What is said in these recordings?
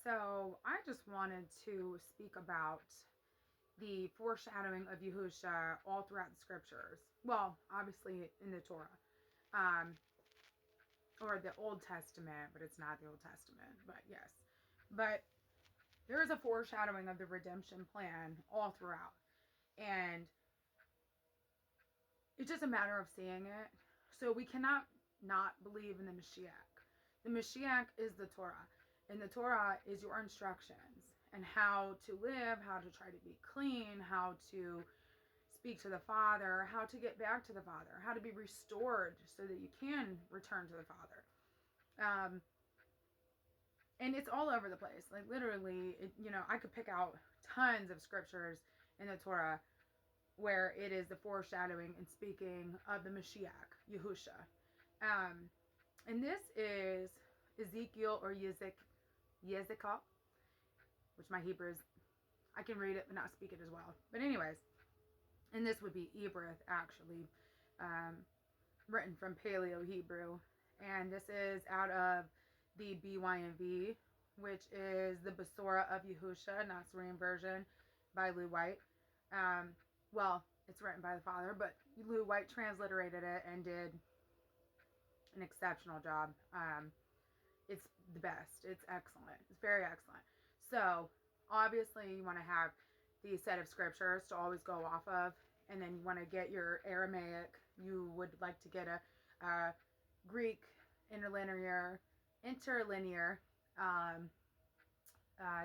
So I just wanted to speak about the foreshadowing of Yahusha all throughout the scriptures. Well, obviously in the Torah, um, or the Old Testament, but it's not the Old Testament. But yes, but there is a foreshadowing of the redemption plan all throughout, and it's just a matter of seeing it. So we cannot not believe in the Mashiach. The Mashiach is the Torah, and the Torah is your instructions and how to live, how to try to be clean, how to speak to the Father, how to get back to the Father, how to be restored so that you can return to the Father. Um, and it's all over the place. Like literally, I could pick out tons of scriptures in the Torah where it is the foreshadowing and speaking of the Mashiach, Yahusha. Um, and this is Ezekiel or Yezikel, which my Hebrew is, I can read it but not speak it as well. But anyways, and this would be Ebrith actually, um, written from Paleo Hebrew. And this is out of the BYNV, which is the Basora of Yahusha, Nazarene version by Lou White. Um, well, it's written by the father, but Lou White transliterated it and did an exceptional job. It's the best. It's excellent. It's very excellent. So, obviously, you want to have the set of scriptures to always go off of, and then you want to get your Aramaic. You would like to get a Greek interlinear, um,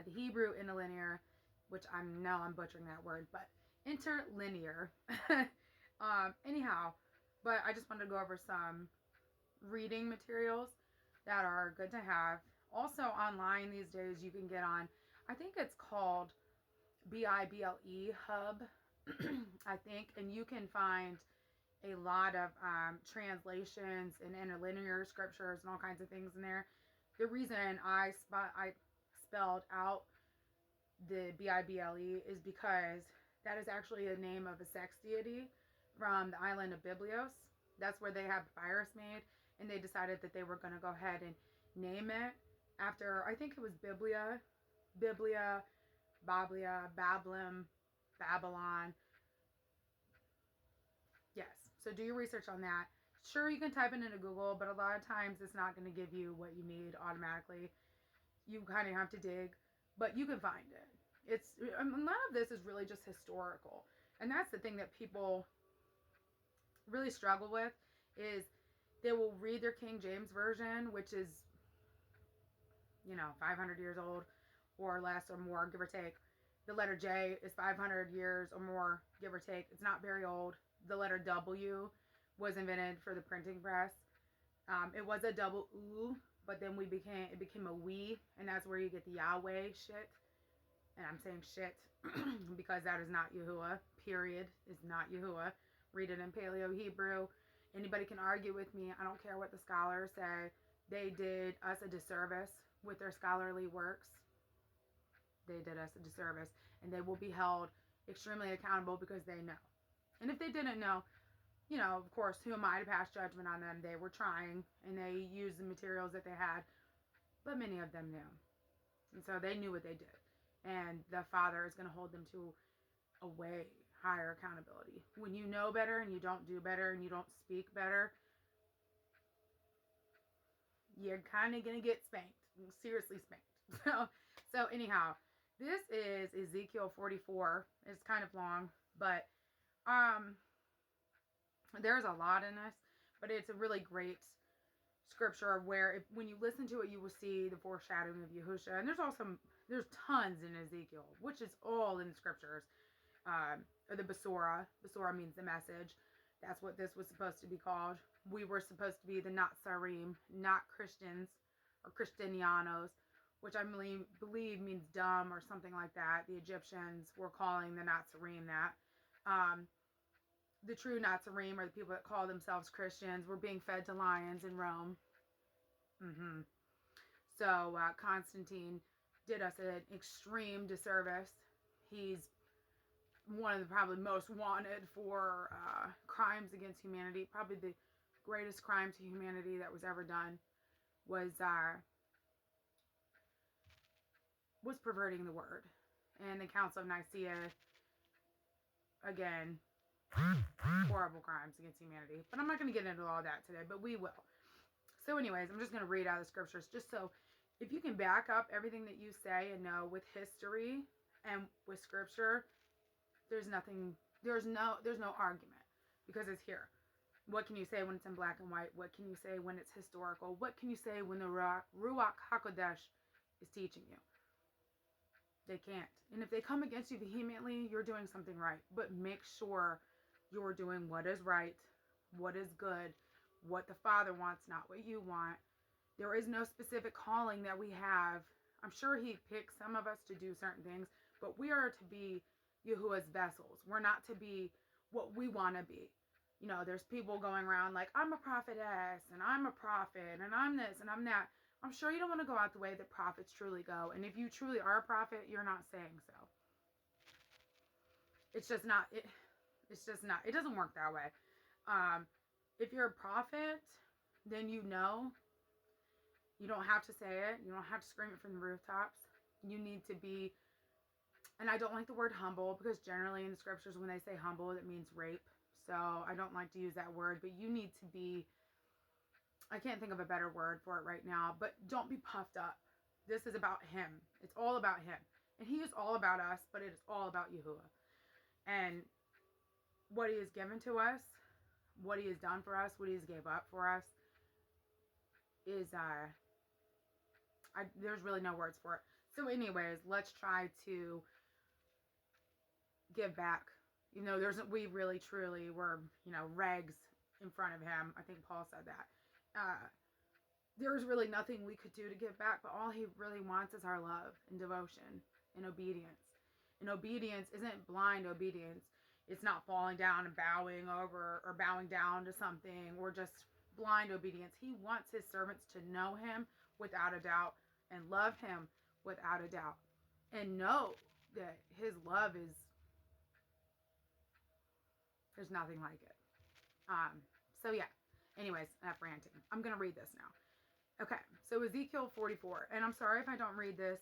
the Hebrew interlinear, which I'm butchering that word, but interlinear. Anyhow, but I just wanted to go over some reading materials that are good to have. Also online these days you can get on, I think it's called Bible Hub, I think, and you can find a lot of translations and interlinear scriptures and all kinds of things in there. The reason I spelled out the Bible is because that is actually a name of a sex deity from the island of Biblios. That's where they have papyrus made, and they decided that they were going to go ahead and name it after, I think it was Biblia, Babylon. Yes. So do your research on that. Sure, you can type it into Google, but a lot of times it's not going to give you what you need automatically. You kind of have to dig, but you can find it. A lot of this is really just historical, and that's the thing that people really struggle with is they will read their King James version, which is 500 years old or less or more, give or take. The letter J is 500 years or more, give or take. It's not very old. The letter W was invented for the printing press. It was a double U, but then it became a we, and that's where you get the Yahweh shit. And I'm saying shit because that is not Yahuwah. Period. Is not Yahuwah. Read it in Paleo Hebrew. Anybody can argue with me. I don't care what the scholars say. They did us a disservice with their scholarly works. They did us a disservice, and they will be held extremely accountable because they know. And if they didn't know, of course, who am I to pass judgment on them? They were trying, and they used the materials that they had, but many of them knew. And so they knew what they did. And the Father is going to hold them to a way higher accountability. When you know better and you don't do better and you don't speak better, you're kind of going to get spanked. Seriously spanked. So anyhow, this is Ezekiel 44. It's kind of long, but there's a lot in this, but it's a really great scripture where when you listen to it, you will see the foreshadowing of Yahusha. And there's tons in Ezekiel, which is all in the scriptures. Or the Basora. Basora means the message. That's what this was supposed to be called. We were supposed to be the Nazarene, not Christians or Christianos, which I believe means dumb or something like that. The Egyptians were calling the Nazarene that. The true Nazarene, or the people that call themselves Christians, were being fed to lions in Rome. So Constantine did us an extreme disservice. He's one of the probably most wanted for crimes against humanity. Probably the greatest crime to humanity that was ever done was was perverting the word. And the Council of Nicaea, again, horrible crimes against humanity. But I'm not going to get into all that today, but we will. So anyways, I'm just going to read out the scriptures just so if you can back up everything that you say and know with history and with scripture, there's no argument because it's here. What can you say when it's in black and white? What can you say when it's historical? What can you say when the Ruach HaKodesh is teaching you? They can't. And if they come against you vehemently, you're doing something right. But make sure you're doing what is right, what is good, what the Father wants, not what you want. There is no specific calling that we have. I'm sure He picked some of us to do certain things, but we are to be Yahuwah's vessels. We're not to be what we want to be. You know, there's people going around like, I'm a prophetess, and I'm a prophet, and I'm this, and I'm that. I'm sure you don't want to go out the way that prophets truly go. And if you truly are a prophet, you're not saying so. It's just not. It's just not. It doesn't work that way. If you're a prophet, then you know. You don't have to say it. You don't have to scream it from the rooftops. You need to be, and I don't like the word humble because generally in the scriptures when they say humble, it means rape. So I don't like to use that word, but you need to be, I can't think of a better word for it right now, but don't be puffed up. This is about Him. It's all about Him. And He is all about us, but it is all about Yahuwah. And what He has given to us, what He has done for us, what He has gave up for us is, there's really no words for it. So anyways, let's try to give back. You know, we really truly were, rags in front of Him. I think Paul said that. There's really nothing we could do to give back, but all He really wants is our love and devotion and obedience. And obedience isn't blind obedience. It's not falling down and bowing over or bowing down to something or just blind obedience. He wants His servants to know Him without a doubt and love Him without a doubt and know that His love is, there's nothing like it. So yeah, anyways, enough ranting. I'm going to read this now. Okay, so Ezekiel 44, and I'm sorry if I don't read this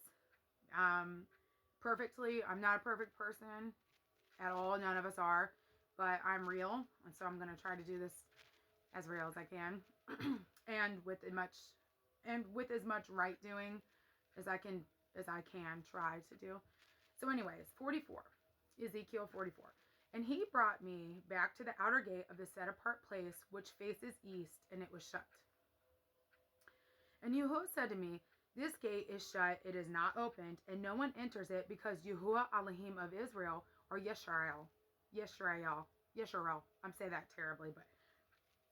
perfectly. I'm not a perfect person at all. None of us are, but I'm real, and so I'm going to try to do this as real as I can, and with as much right doing as I can try to do. So anyways, 44, Ezekiel 44. And he brought me back to the outer gate of the set-apart place, which faces east, and it was shut. And Yahuwah said to me, this gate is shut, it is not opened, and no one enters it, because Yahuwah Elohim of Israel, or Yisrael, I'm saying that terribly, but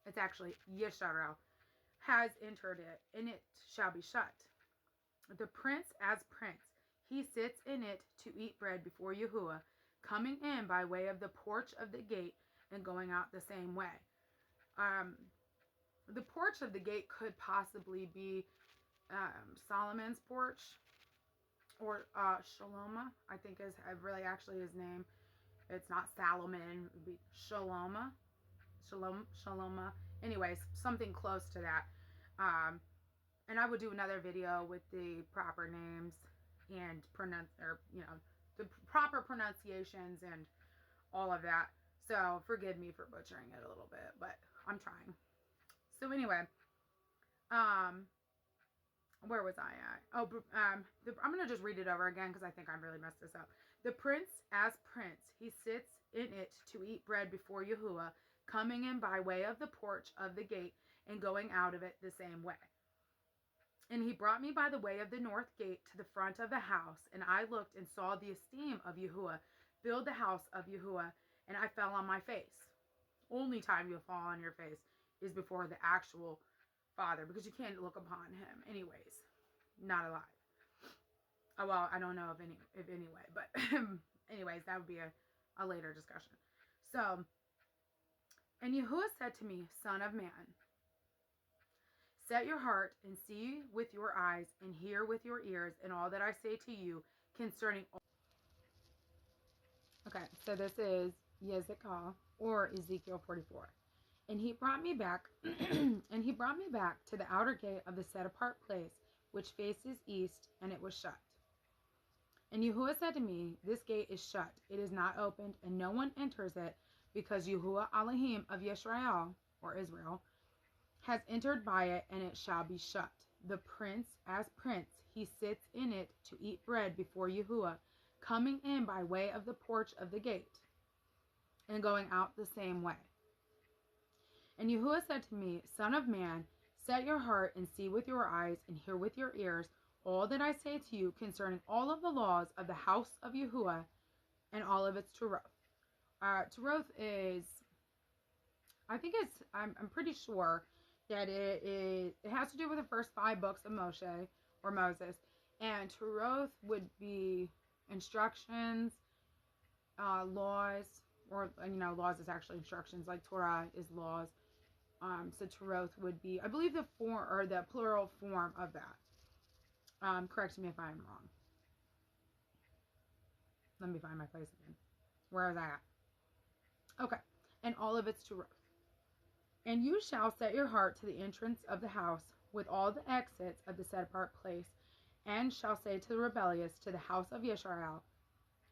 it's actually Yisrael, has entered it, and it shall be shut. The prince as prince, he sits in it to eat bread before Yahuwah, coming in by way of the porch of the gate and going out the same way. The porch of the gate could possibly be Solomon's porch, or Shaloma, I think is really actually his name. It's not Salomon, it would be Shaloma. Anyways, something close to that. And I would do another video with the proper names and the proper pronunciations and all of that. So forgive me for butchering it a little bit, but I'm trying. So anyway, where was I at? Oh, I'm going to just read it over again because I think I really messed this up. The prince as prince, he sits in it to eat bread before Yahuwah, coming in by way of the porch of the gate and going out of it the same way. And he brought me by the way of the north gate to the front of the house, and I looked and saw the esteem of Yahuwah filled the house of Yahuwah, and I fell on my face. Only time you'll fall on your face is before the actual Father, because you can't look upon Him anyways, not alive. Oh, well, I don't know if anyway, but anyways, that would be a later discussion. So, and Yahuwah said to me, Son of man, set your heart and see with your eyes and hear with your ears and all that I say to you concerning all. Okay, so this is Yezekah or Ezekiel 44. And he brought me back and he brought me back to the outer gate of the set apart place which faces east, and it was shut. And Yahuwah said to me, this gate is shut, it is not opened, and no one enters it, because Yahuwah Elohim of Yisrael, or Israel, has entered by it, and it shall be shut. The prince, as prince, he sits in it to eat bread before Yahuwah, coming in by way of the porch of the gate, and going out the same way. And Yahuwah said to me, Son of man, set your heart and see with your eyes and hear with your ears all that I say to you concerning all of the laws of the house of Yahuwah and all of its Turoth. Turoth is, I'm pretty sure that it has to do with the first 5 books of Moshe or Moses, and Turoth would be instructions, laws, or laws is actually instructions, like Torah is laws. So Turoth would be, I believe, the plural form of that. Correct me if I'm wrong. Let me find my place again. Where is I at? Okay. And all of its Turoth. And you shall set your heart to the entrance of the house with all the exits of the set apart place, and shall say to the rebellious, to the house of Yisrael,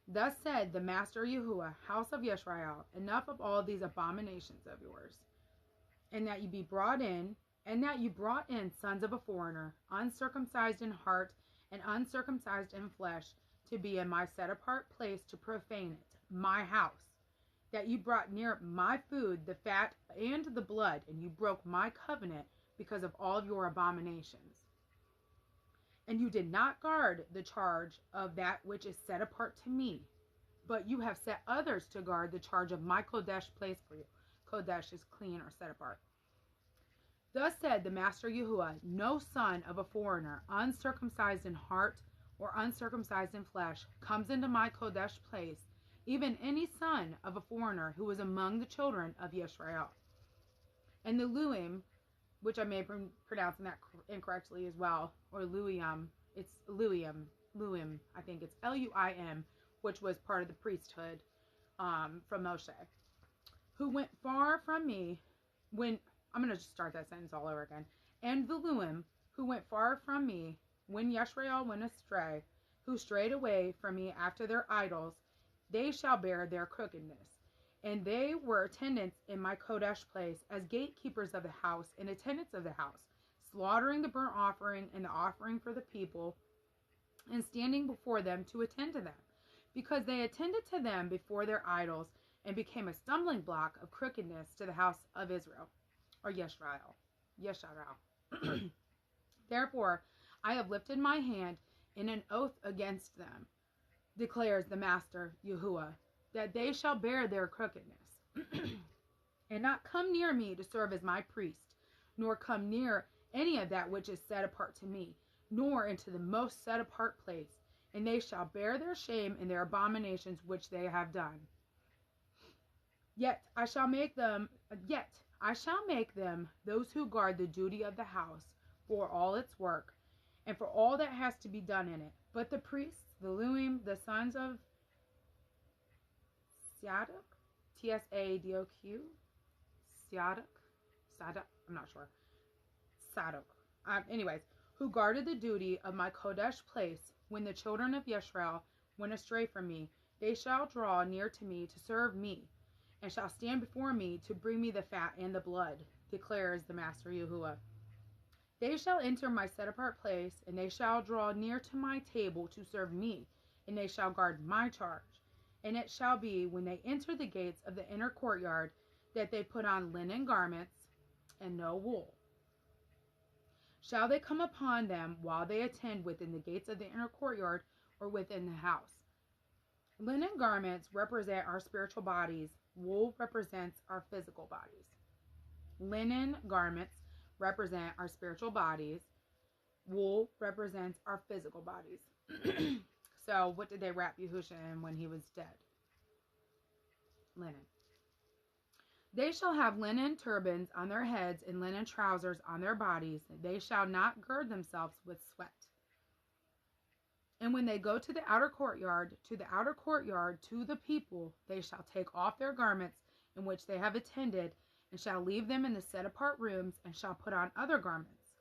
Thus said the Master Yahuwah, house of Yisrael, enough of all these abominations of yours, and that you be brought in, and that you brought in sons of a foreigner, uncircumcised in heart and uncircumcised in flesh, to be in my set apart place to profane it, my house. That you brought near my food, the fat and the blood, and you broke my covenant because of all of your abominations. And you did not guard the charge of that which is set apart to me, but you have set others to guard the charge of my Kodesh place for you. Kodesh is clean or set apart. Thus said the Master Yahuwah, no son of a foreigner, uncircumcised in heart or uncircumcised in flesh, comes into my Kodesh place, even any son of a foreigner who was among the children of Yisrael. And the Luim, which I may be pronouncing that incorrectly as well, or Luim, it's Luim, I think it's Luim, which was part of the priesthood from Moshe, who went far from me when, I'm going to just start that sentence all over again, and the Luim, who went far from me when Yisrael went astray, who strayed away from me after their idols, they shall bear their crookedness. And they were attendants in my Kodesh place, as gatekeepers of the house and attendants of the house, slaughtering the burnt offering and the offering for the people, and standing before them to attend to them, because they attended to them before their idols, and became a stumbling block of crookedness to the house of Israel, or Yesharal. Therefore, I have lifted my hand in an oath against them, declares the Master Yahuwah, that they shall bear their crookedness, and not come near me to serve as my priest, nor come near any of that which is set apart to me, nor into the most set apart place, and they shall bear their shame and their abominations which they have done. Yet I shall make them those who guard the duty of the house for all its work, and for all that has to be done in it. But the priests, the Luim, the sons of Sadok, Tsadok, Sadok, I'm not sure, Sadok, anyways, who guarded the duty of my Kodesh place when the children of Yisrael went astray from me, they shall draw near to me to serve me, and shall stand before me to bring me the fat and the blood, declares the Master Yahuwah. They shall enter my set-apart place, and they shall draw near to my table to serve me, and they shall guard my charge. And it shall be, when they enter the gates of the inner courtyard, that they put on linen garments and no wool. Shall they come upon them while they attend within the gates of the inner courtyard or within the house? Linen garments represent our spiritual bodies. Wool represents our physical bodies. Linen garments represent our spiritual bodies. Wool represents our physical bodies. So what did they wrap Yahusha in when he was dead? Linen. They shall have linen turbans on their heads and linen trousers on their bodies. They shall not gird themselves with sweat. And when they go to the outer courtyard, to the people, they shall take off their garments in which they have attended, and shall leave them in the set-apart rooms, and shall put on other garments.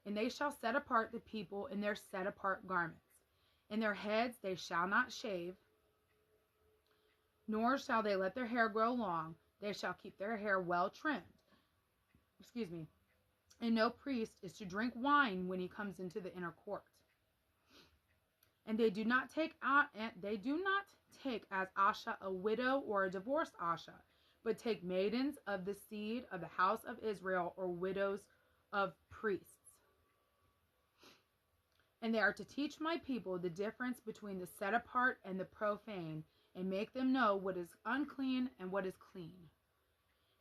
And they shall set apart the people in their set-apart garments. In their heads they shall not shave, nor shall they let their hair grow long. They shall keep their hair well trimmed. Excuse me. And no priest is to drink wine when he comes into the inner court. And they do not take as Asha a widow or a divorced Asha, but take maidens of the seed of the house of Israel or widows of priests. And they are to teach my people the difference between the set apart and the profane, and make them know what is unclean and what is clean.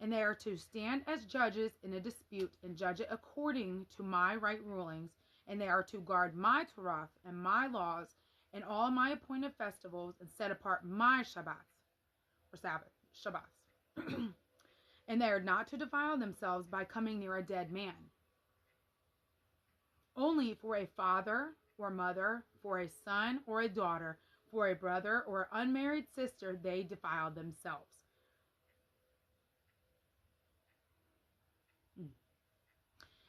And they are to stand as judges in a dispute and judge it according to my right rulings. And they are to guard my Torah and my laws and all my appointed festivals and set apart my Shabbats, or Shabbats. And they are not to defile themselves by coming near a dead man. Only for a father or mother, for a son or a daughter, for a brother or unmarried sister, they defile themselves.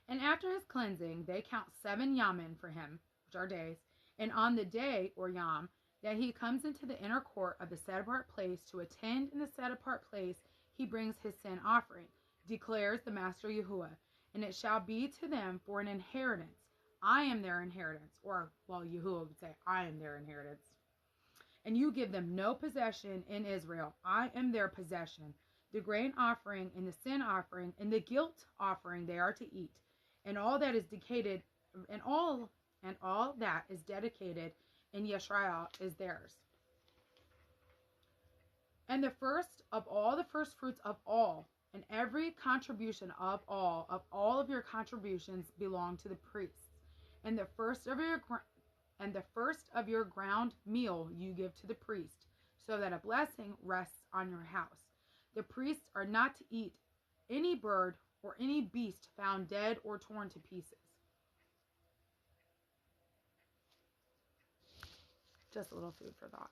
And after his cleansing, they count 7 yamin for him, which are days. And on the day, or yam, that he comes into the inner court of the set-apart place to attend in the set-apart place, he brings his sin offering, declares the Master Yahuwah. And it shall be to them for an inheritance. I am their inheritance. Or, well, Yahuwah would say, I am their inheritance. And you give them no possession in Israel. I am their possession. The grain offering and the sin offering and the guilt offering they are to eat. And all that is dedicated, and all that is dedicated in Yisrael is theirs. And the first of all the first fruits of all, and every contribution of all of your contributions belong to the priests. And the first of your ground meal you give to the priest, so that a blessing rests on your house. The priests are not to eat any bird or any beast found dead or torn to pieces. Just a little food for thought.